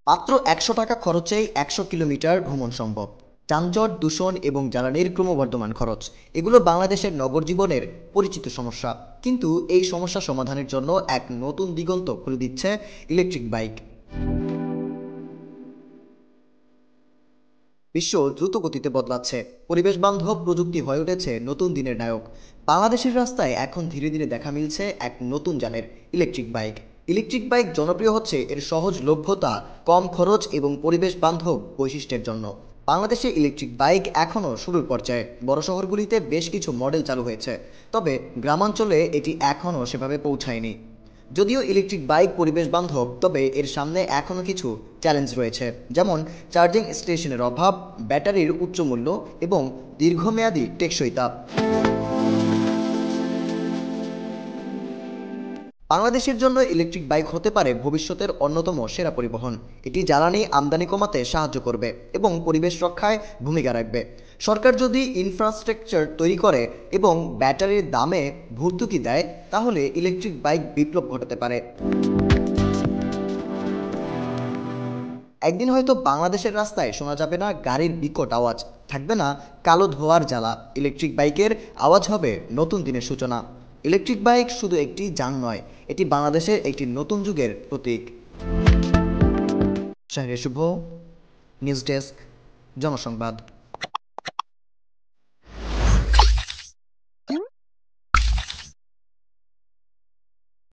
মাত্র ১০০ টাকা খরচেই ১০০ কিলোমিটার ভ্রমণ সম্ভব। যানজট, দূষণ এবং জ্বালানির ক্রমবর্ধমান খরচ এগুলো বাংলাদেশের নগর জীবনের পরিচিত সমস্যা। কিন্তু এই সমস্যা সমাধানের জন্য এক নতুন দিগন্ত খুলে দিচ্ছে ইলেকট্রিক বাইক। বিশ্ব দ্রুত গতিতে বদলাচ্ছে, পরিবেশ বান্ধব প্রযুক্তি হয়ে উঠেছে নতুন দিনের নায়ক। বাংলাদেশের রাস্তায় এখন ধীরে ধীরে দেখা মিলছে এক নতুন যানের ইলেকট্রিক বাইক। ইলেকট্রিক বাইক জনপ্রিয় হচ্ছে এর সহজলভ্যতা, কম খরচ এবং পরিবেশ বান্ধব বৈশিষ্ট্যের জন্য। বাংলাদেশে ইলেকট্রিক বাইক এখনও শুরুর পর্যায়ে, বড় শহরগুলিতে বেশ কিছু মডেল চালু হয়েছে, তবে গ্রামাঞ্চলে এটি এখনও সেভাবে পৌঁছায়নি। যদিও ইলেকট্রিক বাইক পরিবেশ বান্ধব, তবে এর সামনে এখনও কিছু চ্যালেঞ্জ রয়েছে, যেমন চার্জিং স্টেশনের অভাব, ব্যাটারির উচ্চ মূল্য এবং দীর্ঘমেয়াদী টেকসইতা। বাংলাদেশের জন্য ইলেকট্রিক বাইক হতে পারে ভবিষ্যতের অন্যতম সেরা পরিবহন। এটি জ্বালানি আমদানি কমাতে সাহায্য করবে এবং পরিবেশ রক্ষায় ভূমিকা রাখবে। সরকার যদি ইনফ্রাস্ট্রাকচার তৈরি করে এবং ব্যাটারির দামে ভর্তুকি দেয়, তাহলে ইলেকট্রিক বাইক বিপ্লব ঘটাতে পারে। একদিন হয়তো বাংলাদেশের রাস্তায় শোনা যাবে না গাড়ির বিকট আওয়াজ, থাকবে না কালো ধোঁয়ার জ্বালা। ইলেকট্রিক বাইকের আওয়াজ হবে নতুন দিনের সূচনা। ইলেকট্রিক বাইক শুধু একটি যান নয়, এটি বাংলাদেশের একটি নতুন যুগের প্রতীক। শাহরিয়ার শুভ, নিউজ ডেস্ক, জনসংবাদ।